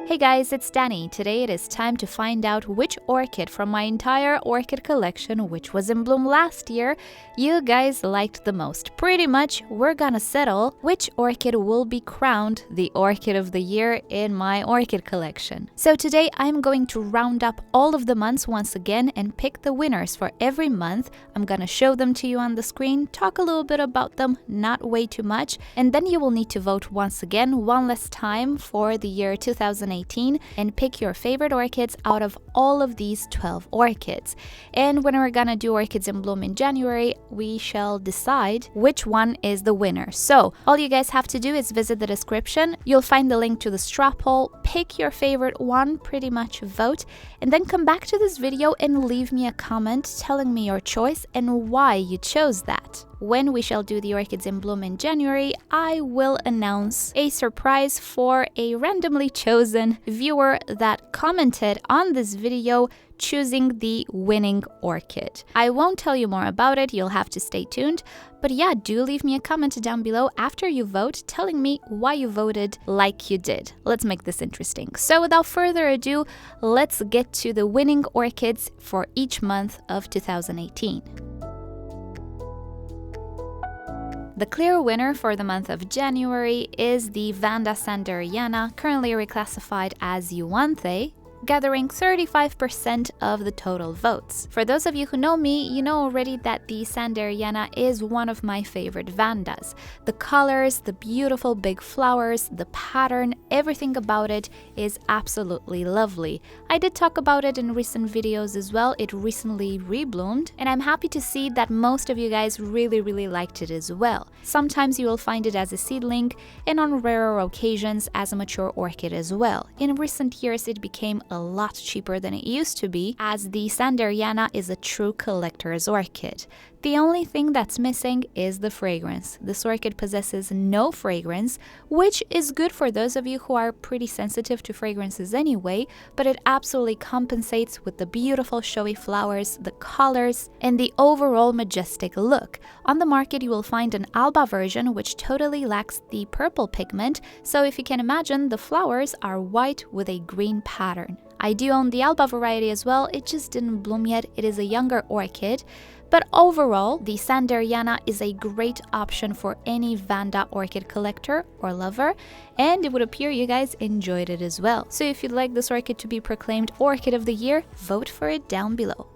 Hey guys, it's Danny. Today it is time to find out which orchid from my entire orchid collection, which was in bloom last year, you guys liked the most. Pretty much, we're gonna settle which orchid will be crowned the orchid of the year in my orchid collection. So today I'm going to round up all of the months once again and pick the winners for every month. I'm gonna show them to you on the screen, talk a little bit about them, not way too much, and then you will need to vote once again, one last time for the year 2018. And pick your favorite orchids out of all of these 12 orchids. And when we're gonna do orchids in bloom in January, we shall decide which one is the winner. So all you guys have to do is visit the description. You'll find the link to the straw poll, pick your favorite one, pretty much vote, and then come back to this video and leave me a comment telling me your choice and why you chose that. When we shall do the orchids in bloom in January, I will announce a surprise for a randomly chosen viewer that commented on this video choosing the winning orchid. I won't tell you more about it, you'll have to stay tuned, but yeah, do leave me a comment down below after you vote telling me why you voted like you did. Let's make this interesting. So without further ado, let's get to the winning orchids for each month of 2018. The clear winner for the month of January is the Vanda Sanderiana, currently reclassified as Euanthe, gathering 35% of the total votes. For those of you who know me, you know already that the Sanderiana is one of my favorite Vandas. The colors, the beautiful big flowers, the pattern, everything about it is absolutely lovely. I did talk about it in recent videos as well. It recently rebloomed, and I'm happy to see that most of you guys really liked it as well. Sometimes you will find it as a seedling, and on rarer occasions as a mature orchid as well. In recent years, it became a lot cheaper than it used to be, as the Sanderiana is a true collector's orchid. The only thing that's missing is the fragrance. This orchid possesses no fragrance, which is good for those of you who are pretty sensitive to fragrances anyway, but it absolutely compensates with the beautiful showy flowers, the colors, and the overall majestic look. On the market you will find an alba version which totally lacks the purple pigment, so if you can imagine, the flowers are white with a green pattern. I do own the alba variety as well, it just didn't bloom yet, it is a younger orchid. But overall, the Sanderiana is a great option for any Vanda orchid collector or lover, and it would appear you guys enjoyed it as well. So if you'd like this orchid to be proclaimed Orchid of the Year, vote for it down below.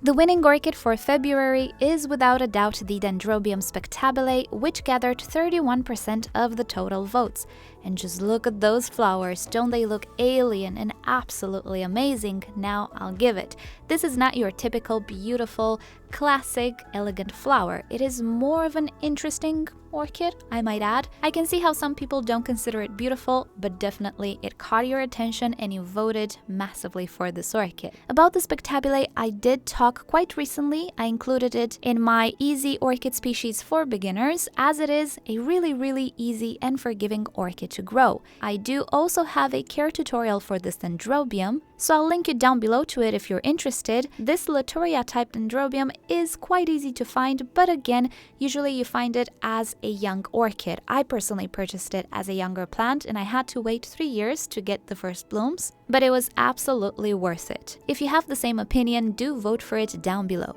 The winning orchid for February is without a doubt the Dendrobium spectabile, which gathered 31% of the total votes. And just look at those flowers, don't they look alien and absolutely amazing? Now I'll give it. This is not your typical beautiful, classic, elegant flower. It is more of an interesting orchid, I might add. I can see how some people don't consider it beautiful, but definitely it caught your attention and you voted massively for this orchid. About the spectabile, I did talk quite recently. I included it in my easy orchid species for beginners, as it is a really easy and forgiving orchid to grow. I do also have a care tutorial for this dendrobium, so I'll link you down below to it if you're interested. This Latoria type dendrobium is quite easy to find, but again, usually you find it as a young orchid. I personally purchased it as a younger plant and I had to wait 3 years to get the first blooms, but it was absolutely worth it. If you have the same opinion, do vote for it down below.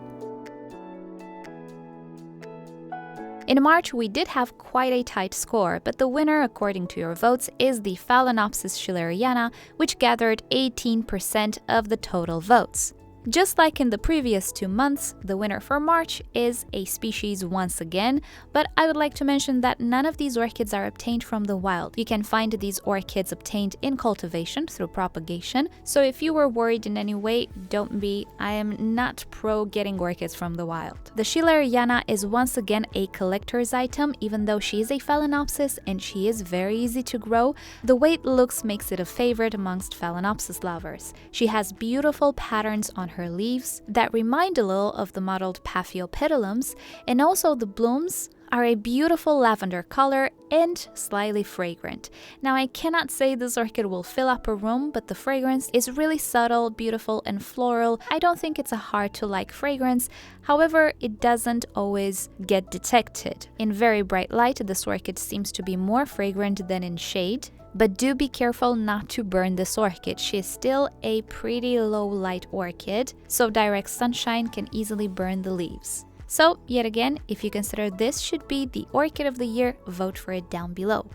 In March, we did have quite a tight score, but the winner, according to your votes, is the Phalaenopsis schilleriana, which gathered 18% of the total votes. Just like in the previous 2 months, the winner for March is a species once again, but I would like to mention that none of these orchids are obtained from the wild. You can find these orchids obtained in cultivation through propagation, so if you were worried in any way, don't be. I am not pro getting orchids from the wild. The Schilleriana is once again a collector's item, even though she is a Phalaenopsis and she is very easy to grow. The way it looks makes it a favorite amongst Phalaenopsis lovers. She has beautiful patterns on her leaves that remind a little of the mottled Paphiopedilums, and also the blooms are a beautiful lavender color and slightly fragrant. Now, I cannot say this orchid will fill up a room, but the fragrance is really subtle, beautiful, and floral. I don't think it's a hard to like fragrance. However, it doesn't always get detected. In very bright light, this orchid seems to be more fragrant than in shade. But do be careful not to burn this orchid. She is still a pretty low light orchid, so direct sunshine can easily burn the leaves. So, yet again, if you consider this should be the orchid of the year, vote for it down below.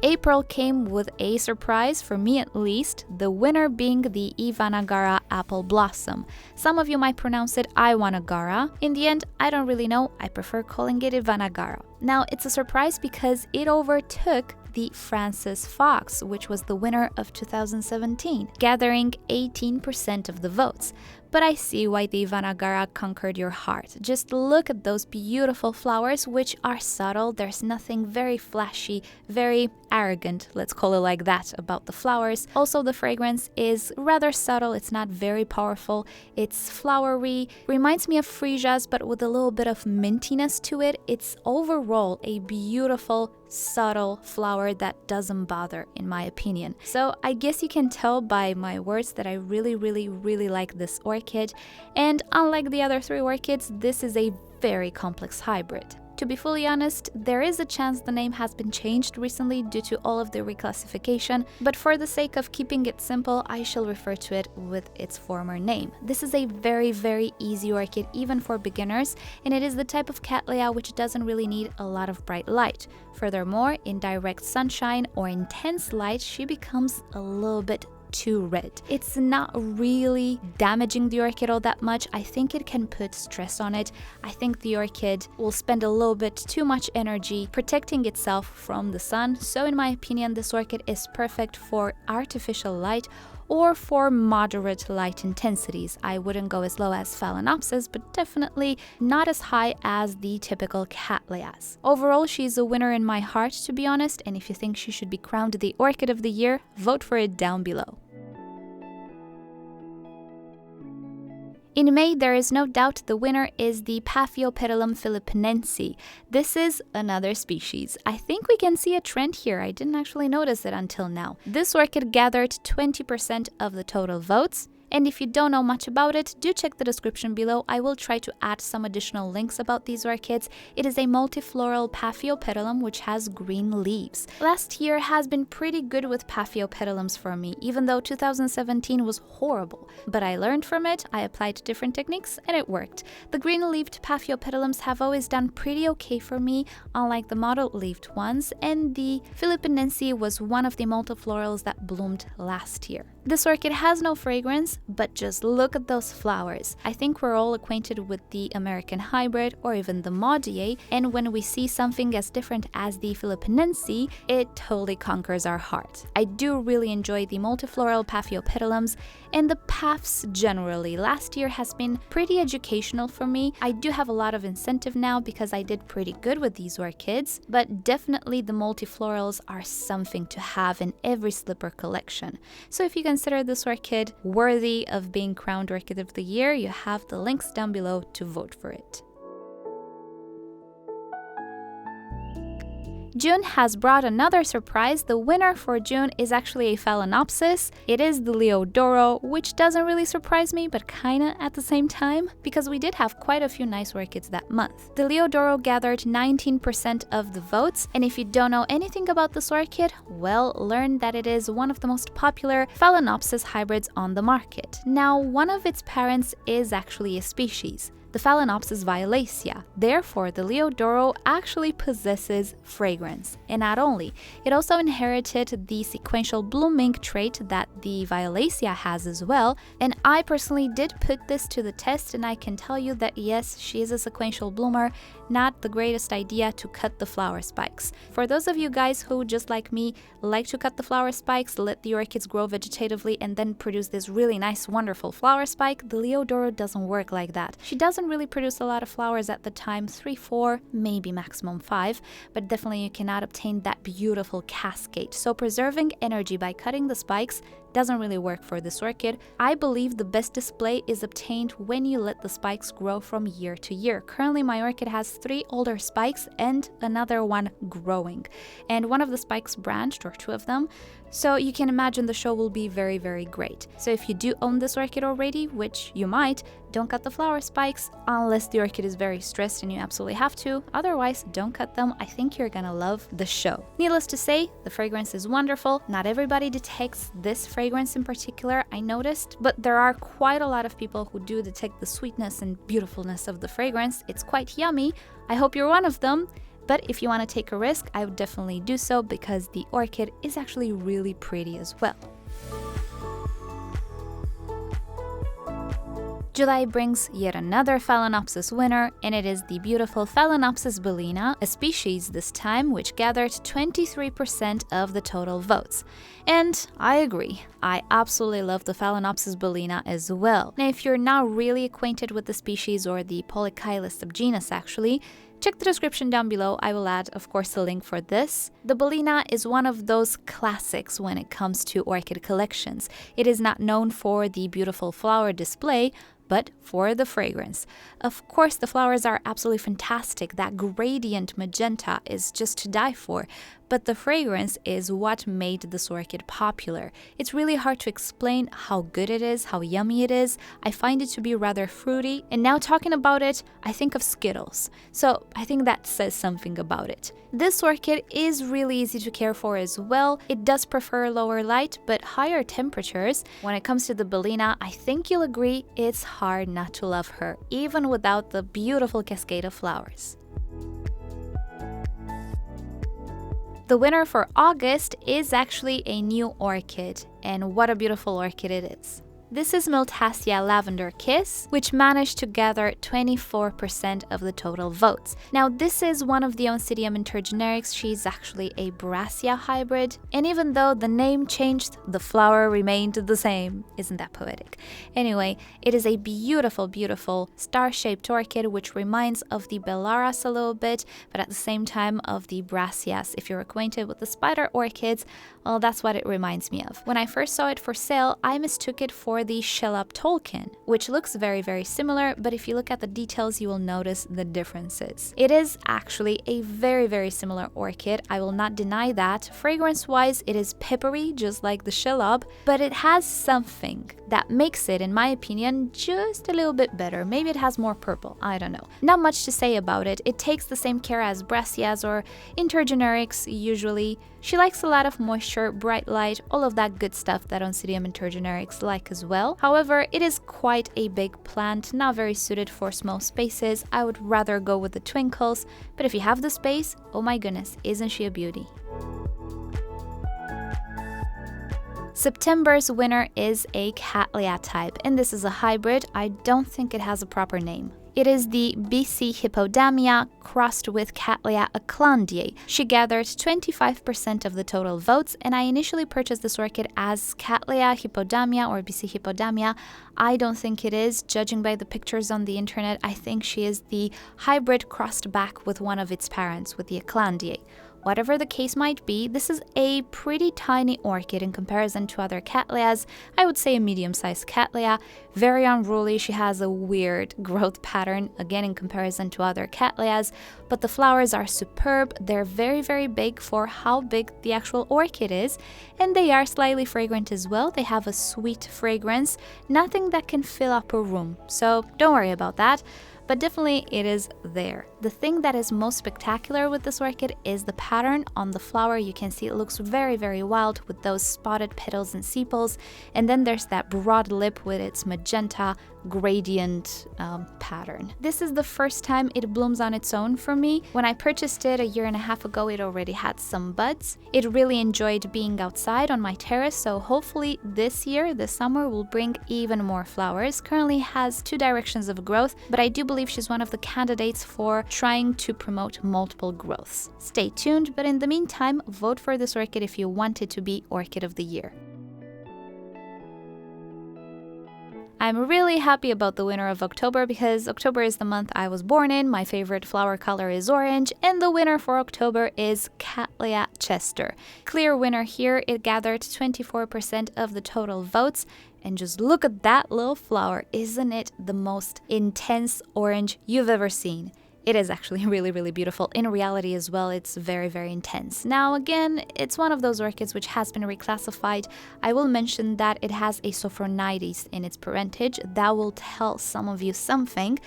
April came with a surprise, for me at least, the winner being the Ivanagara Apple Blossom. Some of you might pronounce it Iwanagara. In the end, I don't really know, I prefer calling it Ivanagara. Now, it's a surprise because it overtook the Francis Fox, which was the winner of 2017, gathering 18% of the votes. But I see why the Ivanagara conquered your heart. Just look at those beautiful flowers, which are subtle. There's nothing very flashy, very arrogant, let's call it like that, about the flowers. Also, the fragrance is rather subtle. It's not very powerful. It's flowery, reminds me of freesias, but with a little bit of mintiness to it. It's overall a beautiful, subtle flower that doesn't bother, in my opinion. So I guess you can tell by my words that I really like this orchid, and unlike the other three orchids, this is a very complex hybrid. To be fully honest, there is a chance the name has been changed recently due to all of the reclassification, but for the sake of keeping it simple, I shall refer to it with its former name. This is a very easy orchid, even for beginners, and it is the type of Cattleya which doesn't really need a lot of bright light. Furthermore, in direct sunshine or intense light, she becomes a little bit too red. It's not really damaging the orchid all that much. I think it can put stress on it. I think the orchid will spend a little bit too much energy protecting itself from the sun. So in my opinion, this orchid is perfect for artificial light or for moderate light intensities. I wouldn't go as low as Phalaenopsis, but definitely not as high as the typical Cattleyas. Overall, she's a winner in my heart, to be honest, and if you think she should be crowned the Orchid of the Year, vote for it down below. In May, there is no doubt the winner is the Paphiopedilum philippinense. This is another species. I think we can see a trend here. I didn't actually notice it until now. This orchid gathered 20% of the total votes. And if you don't know much about it, do check the description below. I will try to add some additional links about these orchids. It is a multifloral Paphiopedilum which has green leaves. Last year has been pretty good with Paphiopedilums for me, even though 2017 was horrible. But I learned from it, I applied different techniques, and it worked. The green-leaved Paphiopedilums have always done pretty okay for me, unlike the mottled-leaved ones, and the philippinense was one of the multiflorals that bloomed last year. This orchid has no fragrance, but just look at those flowers. I think we're all acquainted with the American hybrid or even the Maudier, and when we see something as different as the philippinense, it totally conquers our heart. I do really enjoy the multifloral Paphiopedilums and the paphs generally. Last year has been pretty educational for me. I do have a lot of incentive now because I did pretty good with these orchids, but definitely the multiflorals are something to have in every slipper collection. So if you consider this orchid worthy of being crowned Orchid of the Year, you have the links down below to vote for it. June has brought another surprise. The winner for June is actually a Phalaenopsis. It is the Leodoro, which doesn't really surprise me, but kinda at the same time, because we did have quite a few nice orchids that month. The Leodoro gathered 19% of the votes, and if you don't know anything about this orchid, well, learn that it is one of the most popular Phalaenopsis hybrids on the market. Now, one of its parents is actually a species, the Phalaenopsis violacea. Therefore, the Leodoro actually possesses fragrance. And not only, it also inherited the sequential blooming trait that the violacea has as well. And I personally did put this to the test, and I can tell you that yes, she is a sequential bloomer. Not the greatest idea to cut the flower spikes. For those of you guys who, just like me, like to cut the flower spikes, let the orchids grow vegetatively, and then produce this really nice, wonderful flower spike, the Leodoro doesn't work like that. She doesn't really produce a lot of flowers at the time, 3, 4, maybe maximum 5, but definitely you cannot obtain that beautiful cascade. So preserving energy by cutting the spikes doesn't really work for this orchid. I believe the best display is obtained when you let the spikes grow from year to year. Currently, my orchid has 3 older spikes and another one growing. And one of the spikes branched, or 2 of them, so you can imagine the show will be very, very great. So if you do own this orchid already, which you might, don't cut the flower spikes unless the orchid is very stressed and you absolutely have to. Otherwise, don't cut them. I think you're gonna love the show. Needless to say, the fragrance is wonderful. Not everybody detects this fragrance in particular, I noticed, but there are quite a lot of people who do detect the sweetness and beautifulness of the fragrance. It's quite yummy. I hope you're one of them. But if you want to take a risk, I would definitely do so because the orchid is actually really pretty as well. July brings yet another Phalaenopsis winner, and it is the beautiful Phalaenopsis bellina, a species this time which gathered 23% of the total votes. And I agree, I absolutely love the Phalaenopsis bellina as well. Now, if you're not really acquainted with the species, or the Polychilus subgenus actually, check the description down below. I will add, of course, a link for this. The bellina is one of those classics when it comes to orchid collections. It is not known for the beautiful flower display, but for the fragrance. Of course, the flowers are absolutely fantastic. That gradient magenta is just to die for. But the fragrance is what made this orchid popular. It's really hard to explain how good it is, how yummy it is. I find it to be rather fruity. And now talking about it, I think of Skittles. So I think that says something about it. This orchid is really easy to care for as well. It does prefer lower light, but higher temperatures. When it comes to the bellina, I think you'll agree it's hard not to love her, even without the beautiful cascade of flowers. The winner for August is actually a new orchid, and what a beautiful orchid it is. This is Miltassia Lavender Kiss, which managed to gather 24% of the total votes. Now, this is one of the Oncidium intergenerics. She's actually a Brassia hybrid, and even though the name changed, the flower remained the same. Isn't that poetic? Anyway, it is a beautiful, beautiful star-shaped orchid, which reminds of the Bellaras a little bit, but at the same time of the Brassias. If you're acquainted with the spider orchids, well, that's what it reminds me of. When I first saw it for sale, I mistook it for the Shell-up Tolkien, which looks very, very similar, but if you look at the details, you will notice the differences. It is actually a very, very similar orchid. I will not deny that. Fragrance-wise, it is peppery, just like the Shell-up, but it has something that makes it, in my opinion, just a little bit better. Maybe it has more purple, I don't know. Not much to say about it. It takes the same care as Brassias or intergenerics usually. She likes a lot of moisture, bright light, all of that good stuff that Oncidium intergenerics like as well. However, it is quite a big plant, not very suited for small spaces. I would rather go with the twinkles, but if you have the space, oh my goodness, isn't she a beauty? September's winner is a Cattleya type, and this is a hybrid. I don't think it has a proper name. It is the BC Hippodamia crossed with Cattleya Eclandiae. She gathered 25% of the total votes, and I initially purchased this orchid as Cattleya Hippodamia or BC Hippodamia. I don't think it is, judging by the pictures on the internet. I think she is the hybrid crossed back with one of its parents, with the Eclandiae. Whatever the case might be, this is a pretty tiny orchid in comparison to other Cattleyas. I would say a medium-sized Cattleya. Very unruly, she has a weird growth pattern, again in comparison to other Cattleyas, but the flowers are superb. They're very, very big for how big the actual orchid is, and they are slightly fragrant as well. They have a sweet fragrance, nothing that can fill up a room, so don't worry about that. But definitely it is there. The thing that is most spectacular with this orchid is the pattern on the flower. You can see it looks very, very wild with those spotted petals and sepals. And then there's that broad lip with its magenta gradient pattern. This is the first time it blooms on its own for me. When I purchased it a year and a half ago, it already had some buds. It really enjoyed being outside on my terrace, so hopefully this year, this summer, will bring even more flowers. Currently has 2 directions of growth, but I do believe she's one of the candidates for trying to promote multiple growths. Stay tuned, but in the meantime, vote for this orchid if you want it to be Orchid of the Year. I'm really happy about the winner of October because October is the month I was born in, my favorite flower color is orange, and the winner for October is Cattleya Cattleya Chester. Clear winner here, it gathered 24% of the total votes. And just look at that little flower. Isn't it the most intense orange you've ever seen? It is actually really beautiful. In reality as well, it's very intense. Now again, it's one of those orchids which has been reclassified. I will mention that it has a Sophronides in its parentage. That will tell some of you something.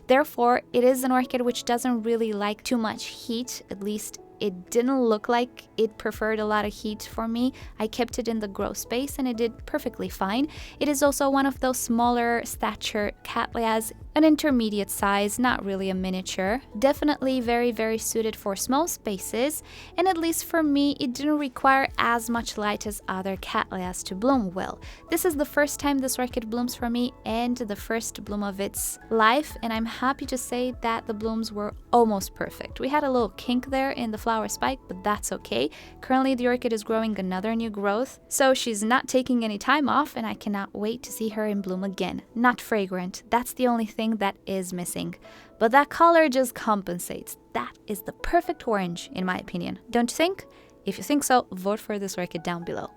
Therefore, it is an orchid which doesn't really like too much heat, at least it didn't look like it preferred a lot of heat for me. I kept it in the grow space and it did perfectly fine. It is also one of those smaller stature Cattleyas, an intermediate size, not really a miniature. Definitely very suited for small spaces, and at least for me, it didn't require as much light as other Cattleyas to bloom well. This is the first time this orchid blooms for me and the first bloom of its life, and I'm happy to say that the blooms were almost perfect. We had a little kink there in the flower spike, but that's okay. Currently the orchid is growing another new growth, so she's not taking any time off, and I cannot wait to see her in bloom again. Not fragrant, that's the only thing that is missing, but that color just compensates. That is the perfect orange in my opinion, don't you think? If you think so, vote for this orchid down below.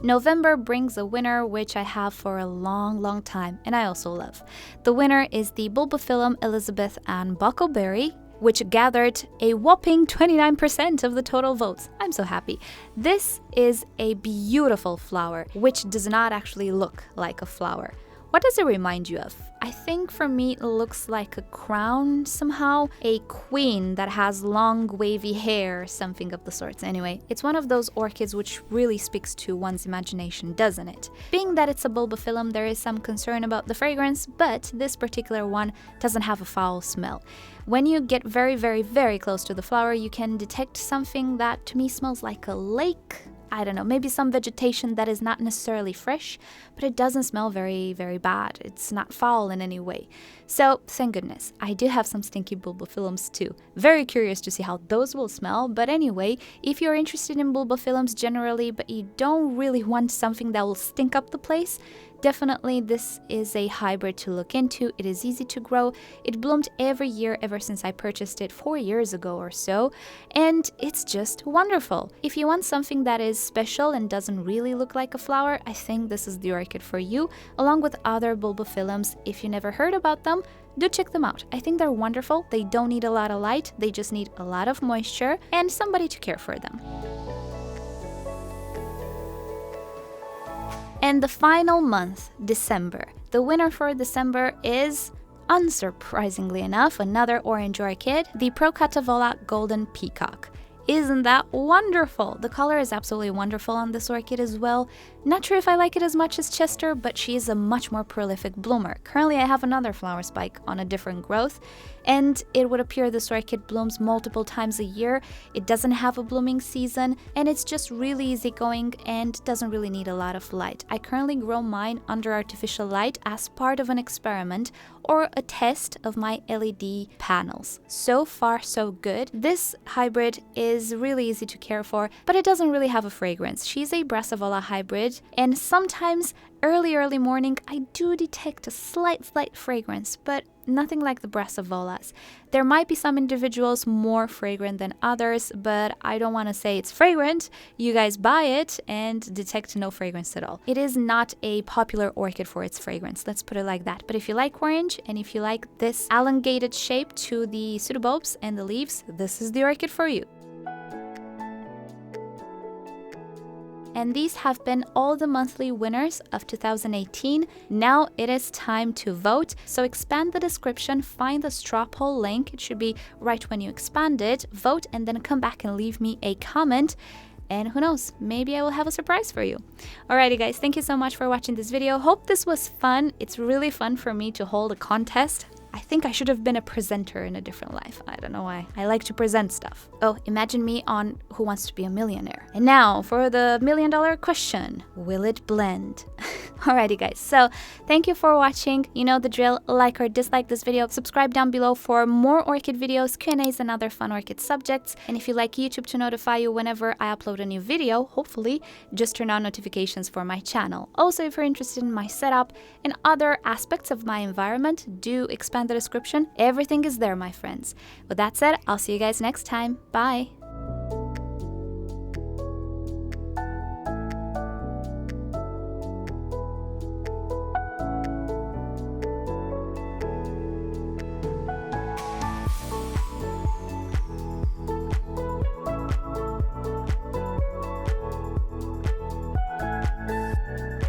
November brings a winner which I have for a long time, and I also love. The winner is the Bulbophyllum Elizabeth Ann Buckleberry, which gathered a whopping 29% of the total votes. I'm so happy. This is a beautiful flower, which does not actually look like a flower. What does it remind you of? I think for me it looks like a crown somehow, a queen that has long wavy hair, something of the sorts. Anyway, it's one of those orchids which really speaks to one's imagination, doesn't it? Being that it's a bulbophyllum, there is some concern about the fragrance, but this particular one doesn't have a foul smell. When you get very close to the flower, you can detect something that to me smells like a lake. I don't know, maybe some vegetation that is not necessarily fresh, but it doesn't smell very bad. It's not foul in any way. So, thank goodness. I do have some stinky bulbophyllums too. Very curious to see how those will smell, but anyway, if you're interested in bulbophyllums generally, but you don't really want something that will stink up the place, definitely this is a hybrid to look into. It is easy to grow. It bloomed every year ever since I purchased it 4 years ago or so, and it's just wonderful. If you want something that is special and doesn't really look like a flower, I think this is the orchid for you, along with other bulbophyllums. If you never heard about them, do check them out. I think they're wonderful. They don't need a lot of light, they just need a lot of moisture and somebody to care for them. And the final month, December. The winner for December is, unsurprisingly enough, another orange orchid, the Procatavola Golden Peacock. Isn't that wonderful? The color is absolutely wonderful on this orchid as well. Not sure if I like it as much as Chester, but she is a much more prolific bloomer. Currently I have another flower spike on a different growth, and it would appear this orchid blooms multiple times a year. It doesn't have a blooming season, and it's just really easygoing and doesn't really need a lot of light. I currently grow mine under artificial light as part of an experiment or a test of my LED panels. So far so good. This hybrid is really easy to care for, but it doesn't really have a fragrance. She's a Brassavola hybrid, and sometimes early morning I do detect a slight fragrance, but nothing like the Brassavolas. There might be some individuals more fragrant than others, but I don't want to say it's fragrant. You guys buy it and detect no fragrance at all. It is not a popular orchid for its fragrance, let's put it like that. But if you like orange and if you like this elongated shape to the pseudobulbs and the leaves, this is the orchid for you. And these have been all the monthly winners of 2018. Now it is time to vote. So expand the description, find the straw poll link. It should be right when you expand it. Vote and then come back and leave me a comment. And who knows, maybe I will have a surprise for you. Alrighty guys, thank you so much for watching this video. Hope this was fun. It's really fun for me to hold a contest. I think I should have been a presenter in a different life. I don't know why. I like to present stuff. Oh, imagine me on Who Wants to Be a Millionaire. And now for the $1 million question. Will it blend? Alrighty guys, so thank you for watching. You know the drill, like or dislike this video, subscribe down below for more orchid videos, Q&As and other fun orchid subjects. And if you like YouTube to notify you whenever I upload a new video, hopefully, just turn on notifications for my channel. Also, if you're interested in my setup and other aspects of my environment, do expand the description. Everything is there, my friends. With that said, I'll see you guys next time. Bye!